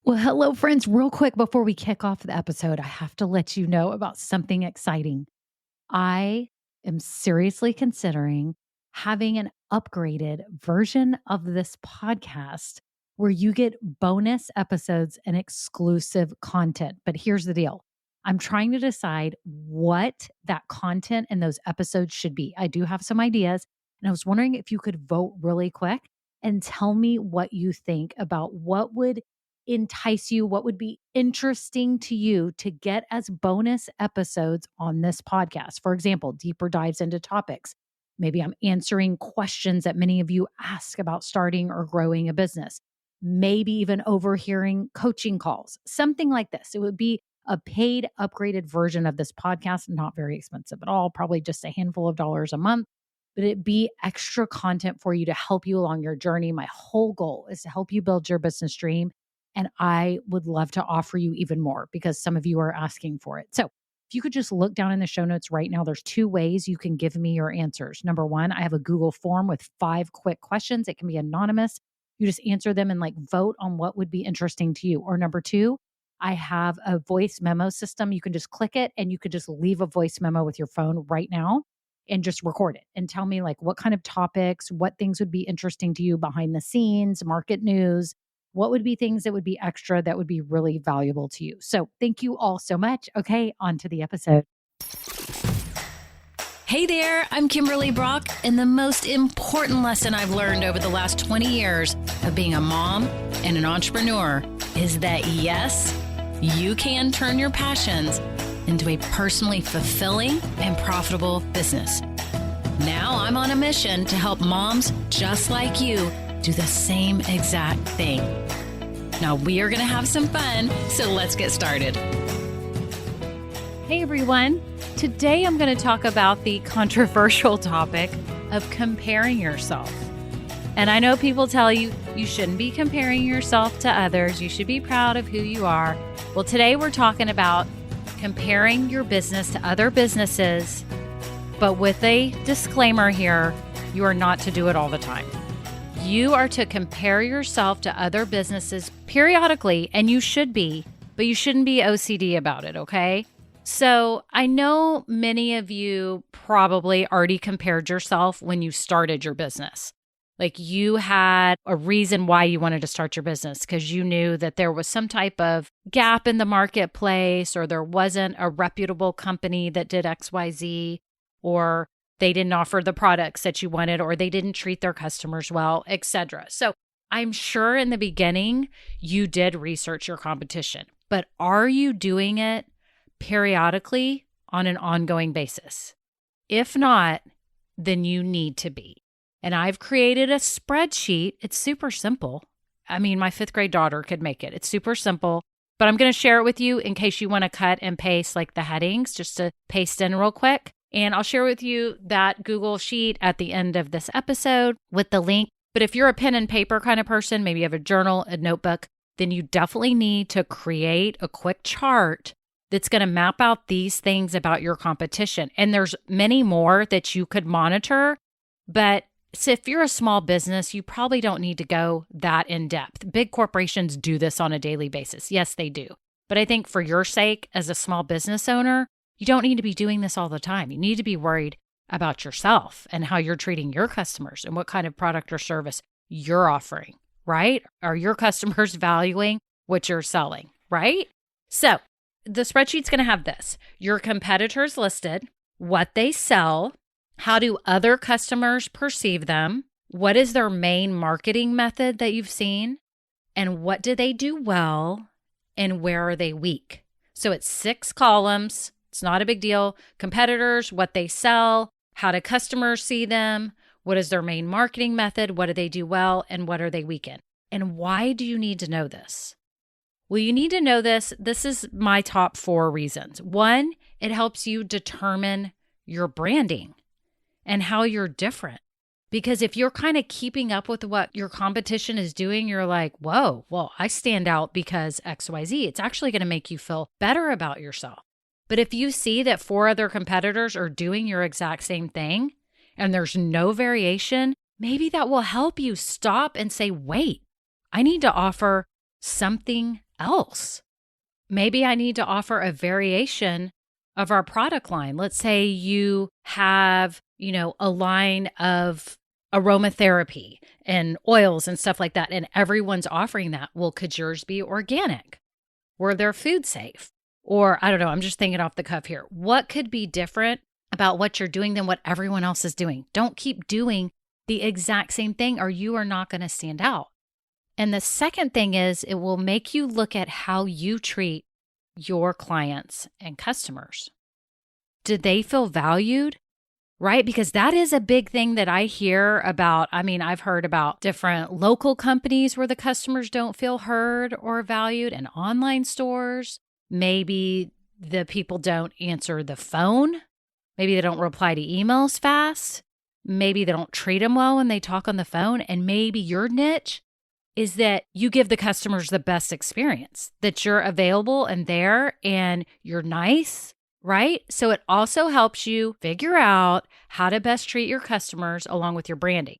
Well, hello, friends. Real quick before we kick off the episode, I have to let you know about something exciting. I am seriously considering having an upgraded version of this podcast where you get bonus episodes and exclusive content. But here's the deal, I'm trying to decide what that content and those episodes should be. I do have some ideas, and I was wondering if you could vote really quick and tell me what you think about what would entice you, what would be interesting to you to get as bonus episodes on this podcast. For example, deeper dives into topics. Maybe I'm answering questions that many of you ask about starting or growing a business. Maybe even overhearing coaching calls, something like this. It would be a paid, upgraded version of this podcast, not very expensive at all, probably just a handful of dollars a month, but it be extra content for you to help you along your journey. My whole goal is to help you build your business dream. And I would love to offer you even more because some of you are asking for it. So if you could just look down in the show notes right now, there's two ways you can give me your answers. Number one, I have a Google form with 5 quick questions. It can be anonymous. You just answer them and vote on what would be interesting to you. Or number two, I have a voice memo system. You can just click it and you could just leave a voice memo with your phone right now and just record it and tell me what kind of topics, what things would be interesting to you behind the scenes, market news. What would be things that would be extra that would be really valuable to you? So thank you all so much. Okay, on to the episode. Hey there, I'm Kimberly Brock, and the most important lesson I've learned over the last 20 years of being a mom and an entrepreneur is that yes, you can turn your passions into a personally fulfilling and profitable business. Now I'm on a mission to help moms just like you do the same exact thing. Now we are going to have some fun, so let's get started. Hey everyone. Today I'm going to talk about the controversial topic of comparing yourself. And I know people tell you you shouldn't be comparing yourself to others. You should be proud of who you are. Well, today we're talking about comparing your business to other businesses, but with a disclaimer here, you are not to do it all the time. You are to compare yourself to other businesses periodically, and you should be, but you shouldn't be OCD about it, okay? So I know many of you probably already compared yourself when you started your business. You had a reason why you wanted to start your business because you knew that there was some type of gap in the marketplace, or there wasn't a reputable company that did XYZ, or they didn't offer the products that you wanted, or they didn't treat their customers well, etc. So I'm sure in the beginning you did research your competition, but are you doing it periodically on an ongoing basis? If not, then you need to be. And I've created a spreadsheet. It's super simple. I mean, my 5th grade daughter could make it. It's super simple, but I'm going to share it with you in case you want to cut and paste the headings just to paste in real quick. And I'll share with you that Google sheet at the end of this episode with the link. But if you're a pen and paper kind of person, maybe you have a journal, a notebook, then you definitely need to create a quick chart that's going to map out these things about your competition. And there's many more that you could monitor. But if you're a small business, you probably don't need to go that in depth. Big corporations do this on a daily basis. Yes, they do. But I think for your sake as a small business owner, you don't need to be doing this all the time. You need to be worried about yourself and how you're treating your customers and what kind of product or service you're offering, right? Are your customers valuing what you're selling, right? So the spreadsheet's going to have this: your competitors listed, what they sell, how do other customers perceive them, what is their main marketing method that you've seen, and what do they do well, and where are they weak? So it's 6 columns. It's not a big deal. Competitors, what they sell, how do customers see them, what is their main marketing method, what do they do well, and what are they weak in? And why do you need to know this? Well, you need to know this. This is my top 4 reasons. 1, it helps you determine your branding and how you're different. Because if you're kind of keeping up with what your competition is doing, you're like, whoa, well, I stand out because XYZ. It's actually going to make you feel better about yourself. But if you see that 4 other competitors are doing your exact same thing and there's no variation, maybe that will help you stop and say, wait, I need to offer something else. Maybe I need to offer a variation of our product line. Let's say you have, a line of aromatherapy and oils and stuff like that, and everyone's offering that. Well, could yours be organic? Were they food safe? Or I don't know, I'm just thinking off the cuff here. What could be different about what you're doing than what everyone else is doing? Don't keep doing the exact same thing or you are not going to stand out. And the second thing is it will make you look at how you treat your clients and customers. Did they feel valued? Right? Because that is a big thing that I hear about. I mean, I've heard about different local companies where the customers don't feel heard or valued, and online stores. Maybe the people don't answer the phone. Maybe they don't reply to emails fast. Maybe they don't treat them well when they talk on the phone. And maybe your niche is that you give the customers the best experience, that you're available and there and you're nice. Right? So it also helps you figure out how to best treat your customers along with your branding.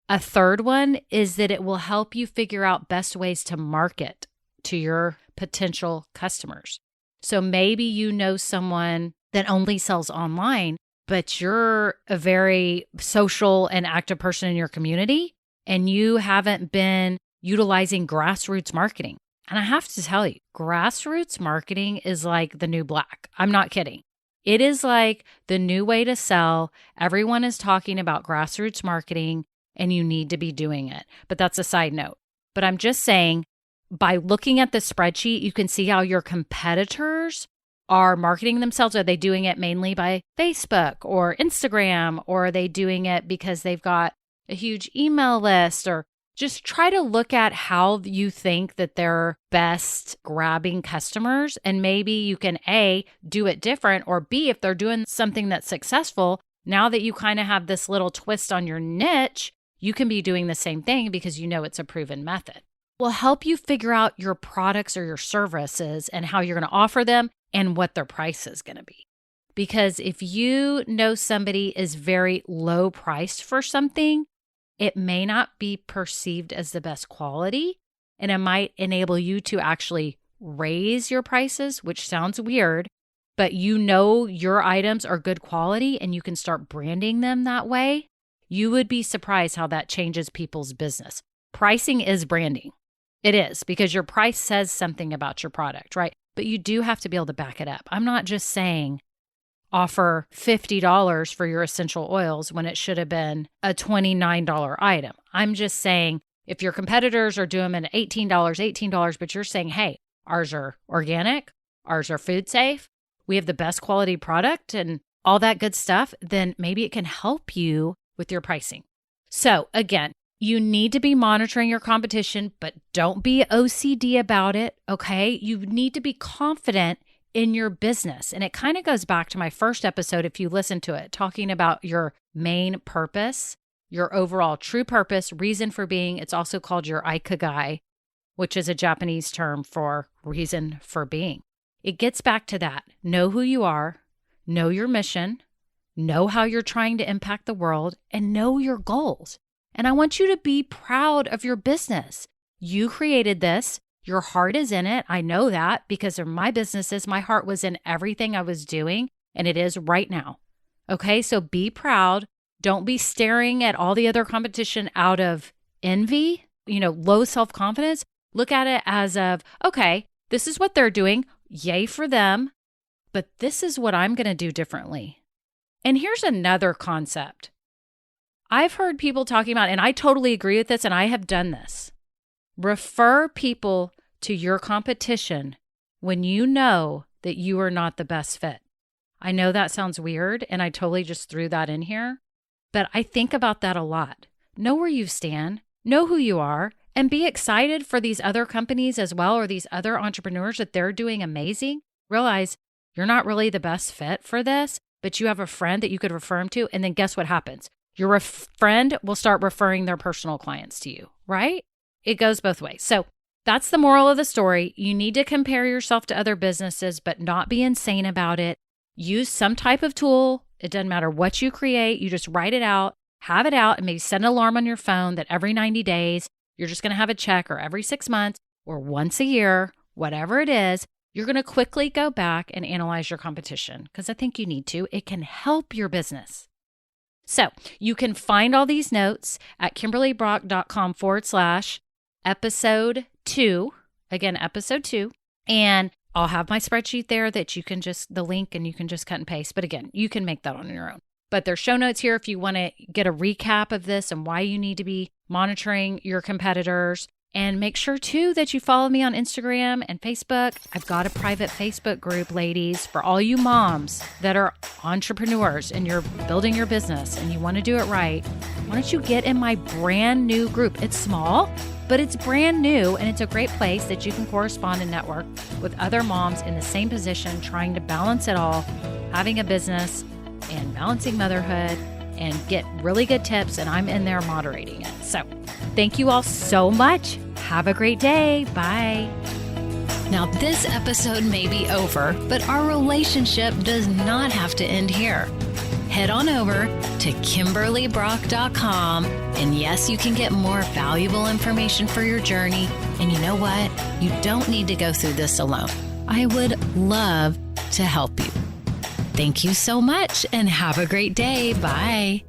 A third one is that it will help you figure out best ways to market to your potential customers. So maybe you know someone that only sells online, but you're a very social and active person in your community, and you haven't been utilizing grassroots marketing. And I have to tell you, grassroots marketing is like the new black. I'm not kidding. It is like the new way to sell. Everyone is talking about grassroots marketing and you need to be doing it. But that's a side note. But I'm just saying, by looking at the spreadsheet, you can see how your competitors are marketing themselves. Are they doing it mainly by Facebook or Instagram? Or are they doing it because they've got a huge email list? Or just try to look at how you think that they're best grabbing customers. And maybe you can A, do it different, or B, if they're doing something that's successful, now that you kind of have this little twist on your niche, you can be doing the same thing because you know it's a proven method. Will help you figure out your products or your services and how you're going to offer them and what their price is going to be. Because if you know somebody is very low priced for something, it may not be perceived as the best quality, and it might enable you to actually raise your prices, which sounds weird, but you know your items are good quality and you can start branding them that way. You would be surprised how that changes people's business. Pricing is branding. It is, because your price says something about your product, right? But you do have to be able to back it up. I'm not just saying offer $50 for your essential oils when it should have been a $29 item. I'm just saying if your competitors are doing them at $18, but you're saying, hey, ours are organic, ours are food safe, we have the best quality product and all that good stuff, then maybe it can help you with your pricing. So again, you need to be monitoring your competition, but don't be OCD about it, okay? You need to be confident in your business. And it kind of goes back to my first episode, if you listen to it, talking about your main purpose, your overall true purpose, reason for being. It's also called your ikigai, which is a Japanese term for reason for being. It gets back to that. Know who you are, know your mission, know how you're trying to impact the world, and know your goals. And I want you to be proud of your business. You created this. Your heart is in it. I know that because of my businesses. My heart was in everything I was doing, and it is right now. Okay, so be proud. Don't be staring at all the other competition out of envy, low self-confidence. Look at it as of, okay, this is what they're doing. Yay for them. But this is what I'm going to do differently. And here's another concept. I've heard people talking about, and I totally agree with this, and I have done this. Refer people to your competition when you know that you are not the best fit. I know that sounds weird, and I totally just threw that in here, but I think about that a lot. Know where you stand, know who you are, and be excited for these other companies as well, or these other entrepreneurs that they're doing amazing. Realize you're not really the best fit for this, but you have a friend that you could refer them to, and then guess what happens? Your friend will start referring their personal clients to you, right? It goes both ways. So that's the moral of the story. You need to compare yourself to other businesses, but not be insane about it. Use some type of tool. It doesn't matter what you create. You just write it out, have it out, and maybe set an alarm on your phone that every 90 days, you're just going to have a check, or every 6 months, or once a year, whatever it is, you're going to quickly go back and analyze your competition because I think you need to. It can help your business. So you can find all these notes at KimberlyBrock.com/episode 2. Again, episode 2. And I'll have my spreadsheet there that you can just, the link, and you can just cut and paste. But again, you can make that on your own. But there's show notes here if you want to get a recap of this and why you need to be monitoring your competitors. And make sure, too, that you follow me on Instagram and Facebook. I've got a private Facebook group, ladies, for all you moms that are entrepreneurs and you're building your business and you want to do it right. Why don't you get in my brand new group? It's small, but it's brand new, and it's a great place that you can correspond and network with other moms in the same position, trying to balance it all, having a business and balancing motherhood, and get really good tips, and I'm in there moderating it. So thank you all so much. Have a great day. Bye. Now, this episode may be over, but our relationship does not have to end here. Head on over to KimberlyBrock.com, and yes, you can get more valuable information for your journey. And you know what? You don't need to go through this alone. I would love to help you. Thank you so much and have a great day. Bye.